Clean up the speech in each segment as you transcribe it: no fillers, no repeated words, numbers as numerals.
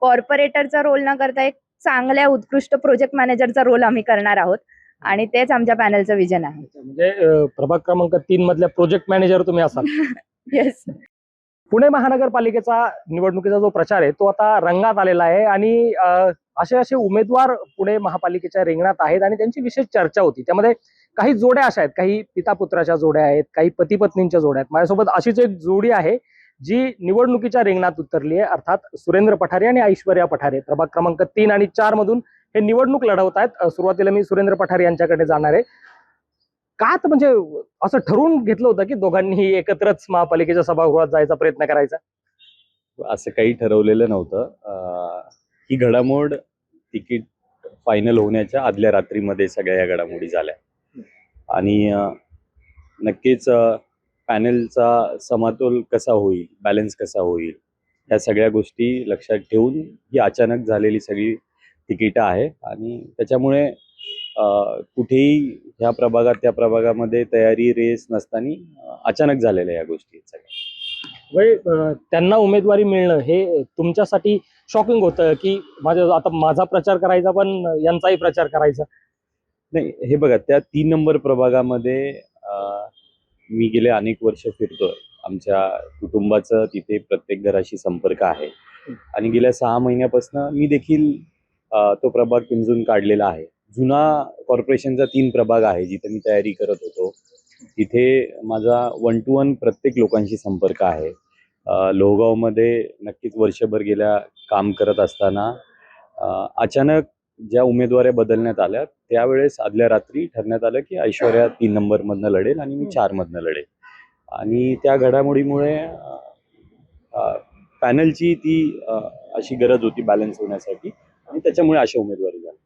कॉर्पोरेटरचा role न करता एक चांगल्या उत्कृष्ट प्रोजेक्ट मॅनेजरचा रोल आम्ही करणार आहोत आणि तेच आमच्या पॅनलचं विजन आहे. म्हणजे प्रभाग क्रमांक 3 मधल्या प्रोजेक्ट मॅनेजर तुम्ही असाल. येस. पुणे महानगरपालिकेचा निवडणुकीचा जो प्रचार आहे तो आता रंगात आलेला आहे आणि असे उमेदवार पुणे महापालिकेच्या रिंगणात आहेत आणि त्यांची विशेष चर्चा होती. त्यामध्ये काही जोड्या अशा आहेत, काही पिता पुत्राच्या जोड्या आहेत, काही पती पत्नींच्या जोड्या आहेत. माझ्यासोबत अशीच एक जोडी आहे जी निवडणुकीच्या रिंगणात उतरली आहे, अर्थात सुरेंद्र पठारे आणि ऐश्वर्या पठारे. प्रभाग क्रमांक 3 आणि 4 मधून हे निवडणूक लढवत आहेत. सुरुवातीला मी सुरेंद्र पठारे यांच्याकडे जाणार आहे. का तर म्हणजे असं ठरवून घेतलं होतं की दोघांनी एकत्रच महापालिकेच्या सभागृहात जायचा प्रयत्न करायचा? असं काही ठरवलेलं नव्हतं. ही घडामोड तिकीट फायनल होण्याच्या आदल्या रात्रीमध्ये सगळ्या या घडामोडी झाल्या आणि नक्कीच पॅनलचा समतोल कसा होईल, बॅलन्स कसा होईल, या सगळ्या गोष्टी लक्षात ठेवून ही अचानक झालेली सगळी तिकीटं आहे आणि त्याच्यामुळे कुठेही ह्या प्रभागात त्या प्रभागामध्ये तयारी रेस नसताना अचानक झालेल्या या गोष्टी सगळ्या. त्यांना उमेदवारी मिळणं हे तुमच्यासाठी शॉकिंग होतं की आता माझा प्रचार करायचा पण यांचाही प्रचार करायचा? नाही, हे बघा, त्या 3 नंबर प्रभागामध्ये मी गेले अनेक वर्ष फिरतोय. आमच्या कुटुंबाचं तिथे प्रत्येक घराशी संपर्क आहे आणि गेल्या 6 महिन्यापासून मी देखील तो प्रभाग पिंजून काढलेला आहे. जुना कॉर्पोरेशनचा 3 प्रभाग आहे जिथे मी तयारी करत होतो. तिथे माझा 1 to 1 प्रत्येक लोकांशी संपर्क आहे. लोहगावमध्ये नक्कीच वर्षभर गेल्या काम करत असताना अचानक ज्या उमेदवाऱ्या बदलण्यात आल्या त्यावेळेस आदल्या रात्री ठरण्यात आलं की ऐश्वर्या 3 नंबरमधनं लढेल आणि मी 4 मधनं लढेल आणि त्या घडामोडीमुळे पॅनलची ती अशी गरज होती बॅलन्स होण्यासाठी आणि त्याच्यामुळे अशा उमेदवारी झाली.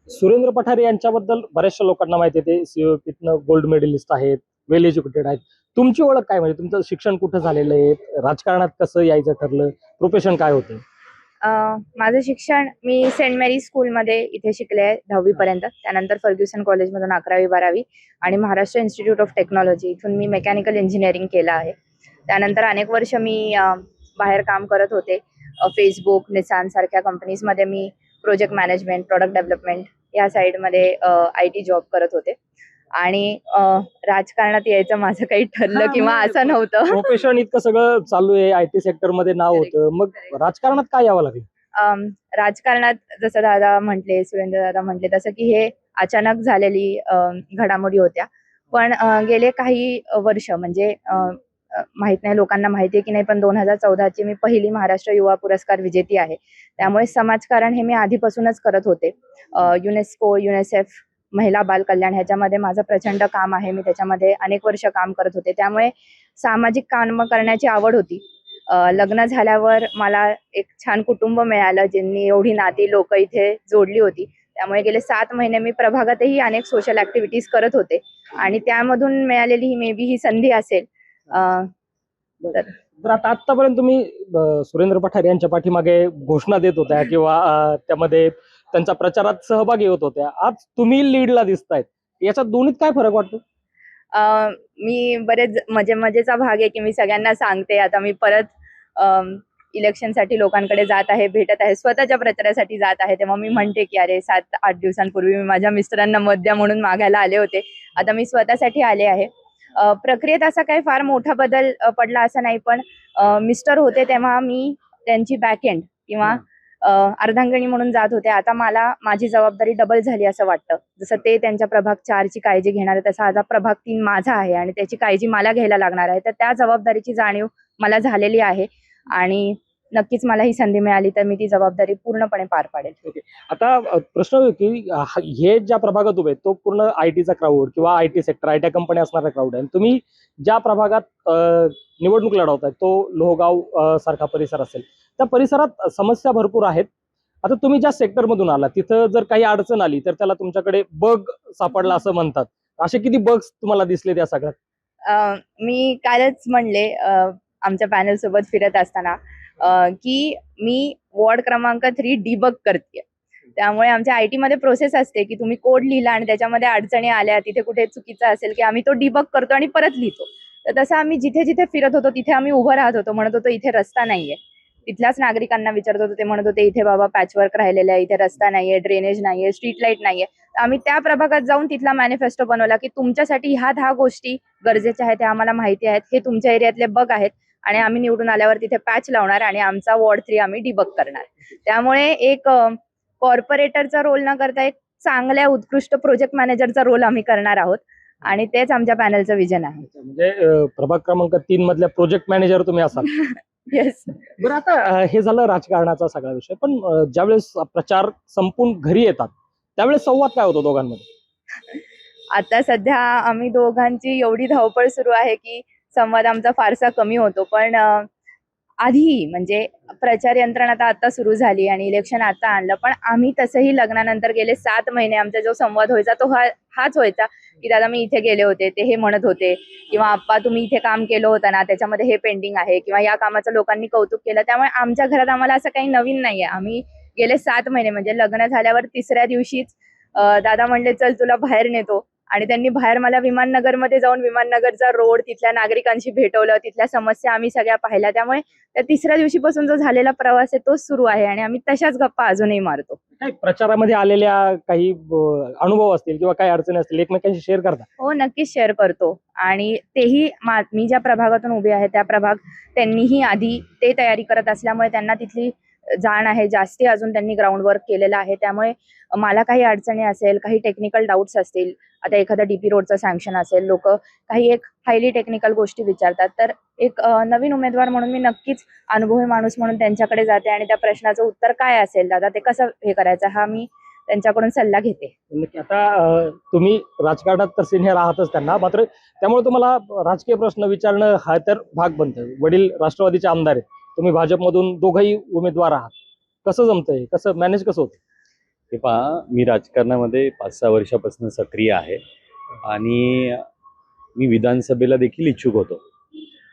सुरेंद्र पठारे यांच्याबद्दल बऱ्याचशा लोकांना माहिती आहे, ते सीओपीतनं गोल्ड मेडलिस्ट आहेत, वेल एज्युकेटेड आहेत. तुमची ओळख काय, म्हणजे तुमचं शिक्षण कुठं झालेलं आहे, राजकारणात कसं यायचं ठरलं, प्रोफेशन काय होतं? माझं शिक्षण मी सेंट मेरी स्कूलमध्ये इथे शिकले आहे 10वी पर्यंत. त्यानंतर फर्ग्युसन कॉलेजमधून 11वी 12वी आणि महाराष्ट्र इन्स्टिट्यूट ऑफ टेक्नॉलॉजी इथून मी मेकॅनिकल इंजिनिअरिंग केलं आहे. त्यानंतर अनेक वर्ष मी बाहेर काम करत होते. फेसबुक, निसान सारख्या कंपनीजमध्ये मी प्रोजेक्ट मॅनेजमेंट, प्रॉडक्ट डेव्हलपमेंट या साईडमध्ये IT जॉब करत होते आणि राजकारणात यायचं माझं काही ठरलं किंवा असं नव्हतं. प्रोफेशन इतकं सगळं चालू आहे, IT सेक्टरमध्ये नाव होतं, मग राजकारणात काय यावं लागेल? राजकारणात जसं सुरेंद्र दादा म्हटले तसं की हे अचानक झालेली घडामोडी होत्या. पण गेले काही वर्ष म्हणजे माहित नाही लोकांना माहिती आहे की नाही, पण 2014ची मी पहिली महाराष्ट्र युवा पुरस्कार विजेती आहे. त्यामुळे समाजकारण हे मी आधीपासूनच करत होते. युनेस्को, युनिसेफ, महिला बाल कल्याण ह्याच्यामध्ये माझं प्रचंड काम आहे. मी त्याच्यामध्ये अनेक वर्ष काम करत होते. त्यामुळे सामाजिक काम करण्याची आवड होती. लग्न झाल्यावर मला एक छान कुटुंब मिळालं, ज्यांनी एवढी नाती लोक इथे जोडली होती. त्यामुळे गेले 7 महिने मी प्रभागातही अनेक सोशल ऍक्टिव्हिटीज करत होते आणि त्यामधून मिळालेली ही मे बी ही संधी असेल. तर आतापर्यंत तुम्ही सुरेंद्र पठारे यांच्या पाठीमागे घोषणा देत होत्या किंवा त्यामध्ये त्यांच्या प्रचारात सहभागी होत होत्या. आज तुम्ही लीडला दिसतायत, याच्यात दोन्हीत काय फरक वाटतो? मी बरेच मजेचा भाग आहे की मी सगळ्यांना सांगते. आता मी परत इलेक्शनसाठी लोकांकडे जात आहे, भेटत आहे, स्वतःच्या प्रचारासाठी जात आहे. तेव्हा मी म्हणते की अरे 7-8 दिवसांपूर्वी मी माझ्या मिस्टरांना मत द्या म्हणून मागायला आले होते, आता मी स्वतःसाठी आले आहे. प्रक्रियेत असा काही फार मोठा बदल पडला असं नाही, पण मिस्टर होते तेव्हा मी त्यांची बॅकएंड किंवा अर्धांगिनी म्हणून जात होते. आता मला माझी जबाबदारी डबल झाली असं वाटतं. जसं ते त्यांच्या प्रभाग 4ची काळजी घेणार आहे, तसा आता प्रभाग 3 माझा आहे आणि त्याची काळजी मला घ्यायला लागणार आहे. तर त्या जबाबदारीची जाणीव मला झालेली आहे आणि नक्कीच मला ही संधी मिळाली तर मी ती जबाबदारी पूर्णपणे पार पाडेल. ओके. आता प्रश्न की हे ज्या प्रभागात उभे तो पूर्ण ITचा क्राऊड किंवा IT सेक्टर, IT कंपनी असणारा क्राऊड आहे. तुम्ही ज्या प्रभागात निवडणूक लढवताय तो लोहगाव सारखा परिसर असेल, त्या परिसरात समस्या भरपूर आहेत. आता तुम्ही ज्या सेक्टर मधून आला तिथं जर काही अडचण आली तर त्याला तुमच्याकडे बग सापडला असं म्हणतात. असे किती बग्स तुम्हाला दिसले त्या सगळ्यात? मी कालच म्हणले आमच्या पॅनल सोबत फिरत असताना की मी वॉर्ड क्रमांक 3 डिबग करते. त्यामुळे आमच्या IT मध्ये प्रोसेस असते की तुम्ही कोड लिहिला आणि त्याच्यामध्ये अडचणी आल्या, तिथे कुठे चुकीचं असेल की आम्ही तो डिबग करतो आणि परत लिहितो. तर तसं आम्ही जिथे जिथे फिरत होतो तिथे आम्ही उभं राहत होतो, म्हणत होतो इथे रस्ता नाहीये, तिथल्याच नागरिकांना विचारत होतो. ते म्हणत होते इथे बाबा पॅचवर्क राहिलेलं आहे, इथे रस्ता नाहीये, ड्रेनेज नाहीये, स्ट्रीट लाईट नाहीये. आम्ही त्या प्रभागात जाऊन तिथला मॅनिफेस्टो बनवला की तुमच्यासाठी ह्या 10 गोष्टी गरजेच्या आहेत, हे आम्हाला माहिती आहेत, हे तुमच्या एरियातले बग आहेत आणि आम्ही निवडून आल्यावर तिथे पॅच लावणार आणि आमचा वॉर्ड 3 आम्ही डिबग करणार. त्यामुळे एक कॉर्पोरेटरचा रोल न करता एक चांगल्या उत्कृष्ट प्रोजेक्ट मॅनेजरचा रोल आम्ही करणार आहोत आणि तेच आमच्या पॅनलचं विजन आहे. म्हणजे प्रभाग क्रमांक 3 मधल्या प्रोजेक्ट मॅनेजर तुम्ही असाल. येस. बरं, आता हे झालं राजकारणाचा सगळा विषय, पण ज्यावेळेस प्रचार संपून घरी येतात त्यावेळेस संवाद काय होतो दोघांमध्ये? आता सध्या आम्ही दोघांची एवढी धावपळ सुरू आहे की संवाद आमचा फारसा कमी होतो. पण आधी म्हणजे प्रचार यंत्रणा आता सुरू झाली आणि इलेक्शन आता आणलं, पण आम्ही तसंही लग्नानंतर गेले 7 महिने आमचा जो संवाद व्हायचा तो हाच व्हायचा की दादा मी इथे गेले होते, ते हे म्हणत होते, किंवा आप्पा तुम्ही इथे काम केलं होतं ना, त्याच्यामध्ये हे पेंडिंग आहे, किंवा या कामाचं लोकांनी कौतुक केलं. त्यामुळे आमच्या घरात आम्हाला असं काही नवीन नाहीये. आम्ही गेले 7 महिने म्हणजे लग्न झाल्यावर 3ऱ्या दिवशीच दादा म्हणले चल तुला बाहेर नेतो, आणि त्यांनी बाहेर मला विमाननगरमध्ये जाऊन विमाननगरचा रोड, तिथल्या नागरिकांशी भेटवलं, तिथल्या समस्या आम्ही सगळ्या पाहिल्या. त्यामुळे त्या 3ऱ्या दिवशीपासून जो झालेला प्रवास आहे तोच सुरू आहे आणि आम्ही तशाच गप्पा अजूनही मारतो. काही प्रचारामध्ये आलेल्या काही अनुभव असतील किंवा काही अडचणी असतील एकमेकांशी शेअर करता? हो, नक्कीच शेअर करतो. आणि तेही मी ज्या प्रभागातून उभी आहे त्या प्रभाग त्यांनीही आधी ते तयारी करत असल्यामुळे त्यांना तिथली जाण आहे, जास्ती अजून त्यांनी ग्राउंड वर्क केलेलं आहे. त्यामुळे मला काही अडचणी असेल, काही टेक्निकल डाऊट्स असतील, आता एखादा डीपी रोडचं सँक्शन असेल, लोक काही एक हायली टेक्निकल गोष्टी विचारतात, तर एक नवीन उमेदवार म्हणून मी नक्कीच अनुभवी माणूस म्हणून त्यांच्याकडे जाते आणि त्या प्रश्नाचं उत्तर काय असेल दादा ते कसं हे करायचं हा मी त्यांच्याकडून सल्ला घेते. नक्की. आता तुम्ही राजकारणात तर सिनियर आहातच त्यांना, मात्र त्यामुळे तुम्हाला राजकीय प्रश्न विचारणं हा तर भाग बनतोय. वडील राष्ट्रवादीचे आमदार आहेत, तुम्ही भाजपमधून दोघंही उमेदवार आहात. कसं जमतंय, कसं मॅनेज कसं होतं? हे पहा, मी राजकारणामध्ये 5-6 वर्षापासून सक्रिय आहे आणि मी विधानसभेला देखील इच्छुक होतो.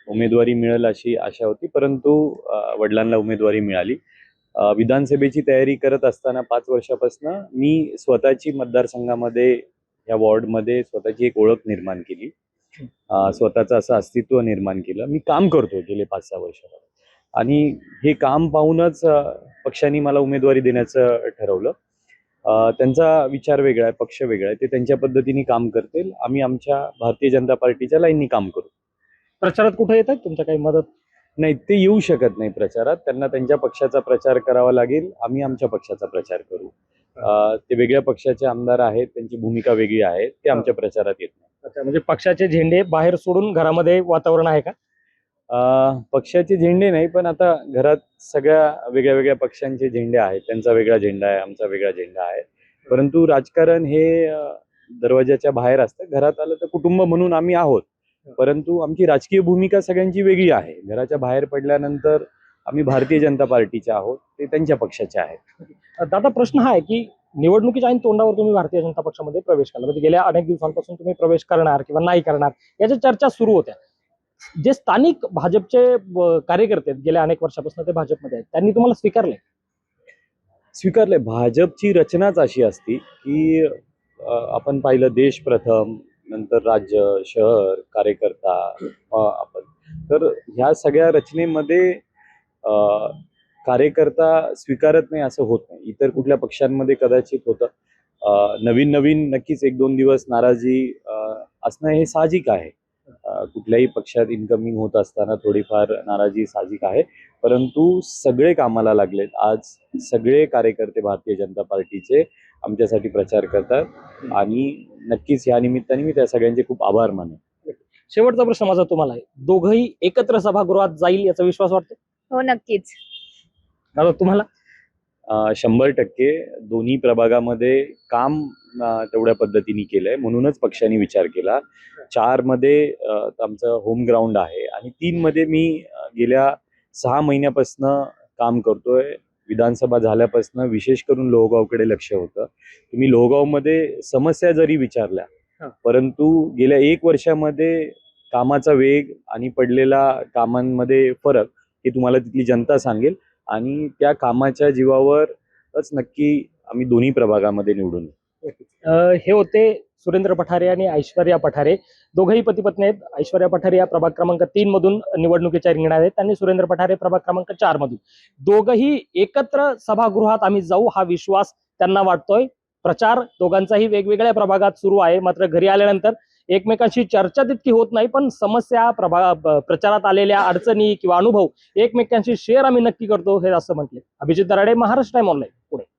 उमेदवारी मिळेल अशी आशा होती, परंतु वडिलांना उमेदवारी मिळाली. विधानसभेची तयारी करत असताना 5 वर्षापासून मी स्वतःची मतदारसंघामध्ये या वॉर्डमध्ये स्वतःची एक ओळख निर्माण केली, स्वतःचं असं अस्तित्व निर्माण केलं. मी काम करतो गेले 5-6 वर्षापासून आणि हे काम पाहूनच पक्षाने मला उमेदवारी देण्याचं ठरवलं. त्यांचा विचार वेगळा आहे, पक्ष वेगळा आहे, ते त्यांच्या पद्धतीने काम करतील, आम्ही आमच्या भारतीय जनता पार्टीच्या लाईननी काम करू. प्रचारात कुठे येतात तुमच्या काही मदत? नाही, ते येऊ शकत नाही प्रचारात, त्यांना त्यांच्या पक्षाचा प्रचार करावा लागेल, आम्ही आमच्या पक्षाचा प्रचार करू. ते वेगळ्या पक्षाचे आमदार आहेत, त्यांची भूमिका वेगळी आहे, ते आमच्या प्रचारात येत नाही. अच्छा, म्हणजे पक्षाचे झेंडे बाहेर सोडून घरामध्ये वातावरण आहे का? पक्षाचे झेंडे नाही, पण आता घरात सगळ्या वेगळ्या वेगळ्या पक्षांचे झेंडे आहेत. त्यांचा वेगळा झेंडा आहे, आमचा वेगळा झेंडा आहे. परंतु राजकारण हे दरवाजाच्या बाहेर असतं. घरात आलं तर कुटुंब म्हणून आम्ही आहोत, परंतु आमची राजकीय भूमिका सगळ्यांची वेगळी आहे. घराच्या बाहेर पडल्यानंतर आम्ही भारतीय जनता पार्टीचे आहोत, ते त्यांच्या पक्षाचे आहेत. दादा, प्रश्न हा आहे की निवडणुकीच्या ऐन तोंडावर तुम्ही भारतीय जनता पक्षामध्ये प्रवेश केला, म्हणजे गेल्या अनेक दिवसांपासून तुम्ही प्रवेश करणार किंवा नाही करणार याच्या चर्चा सुरू होत्या. जे स्थानिक भाजपचे कार्यकर्ते आहेत, गेल्या अनेक वर्षापासून ते भाजपमध्ये आहेत, त्यांनी तुम्हाला स्वीकारले. भाजपची रचनाच अशी असती की आपण पाहिलं देश प्रथम, नंतर राज्य, शहर, कार्यकर्ता, आपण तर ह्या सगळ्या रचनेमध्ये कार्यकर्ता स्वीकारत नाही असं होत नाही. इतर कुठल्या पक्षांमध्ये कदाचित होतं. नवीन नवीन नक्कीच 1-2 दिवस नाराजी असणं हे साहजिक आहे. कुठल्याही पक्षात इन्कमिंग होत असताना थोडीफार नाराजी साहजिक आहे, परंतु सगळे कामाला लागलेत. आज सगळे कार्यकर्ते भारतीय जनता पार्टीचे आमच्यासाठी प्रचार करतात आणि नक्कीच या निमित्ताने मी त्या सगळ्यांचे खूप आभार मानेन. शेवटचा प्रश्न माझा तुम्हाला आहे, दोघंही एकत्र सभागृहात जाईल याचा विश्वास वाटतो? हो, नक्कीच. दादा, तुम्हाला? 100% दोन्ही प्रभागामध्ये काम तेवढ्या पद्धतीने केलंय, म्हणूनच पक्षाने विचार केला. 4 मध्ये आमचं होम ग्राउंड आहे आणि 3 मध्ये मी गेल्या 6 महिन्यापासून काम करतोय. विधानसभा झाल्यापासून विशेष करून लोहगावकडे लक्ष होतं. तुम्ही लोहगावमध्ये समस्या जरी विचारल्या, परंतु गेल्या 1 वर्षामध्ये कामाचा वेग आणि पडलेला कामांमध्ये फरक हे तुम्हाला तिथली जनता सांगेल आणि त्या कामाच्या जीवावरच नक्की आम्ही दोन्ही प्रभागामध्ये निवडून येऊ. हे होते सुरेंद्र पठारे आणि ऐश्वर्या पठारे, दोघंही पती पत्नी आहेत. ऐश्वर्या पठारे या प्रभाग क्रमांक 3 मधून निवडणुकीच्या रिंगणात आहेत आणि सुरेंद्र पठारे प्रभाग क्रमांक 4 मधून. दोघंही एकत्र सभागृहात आम्ही जाऊ हा विश्वास त्यांना वाटतोय. प्रचार दोघांचाही वेगवेगळ्या प्रभागात सुरू आहे, मात्र घरी आल्यानंतर एकमेकांशी चर्चा तितकी होत नाही, पण समस्या प्रचारात आलेल्या अडचणी किंवा अनुभव एकमेकांशी शेअर आम्ही नक्की करतो, हे असं म्हटले. Abhijit Darade, Maharashtra time online, Pune.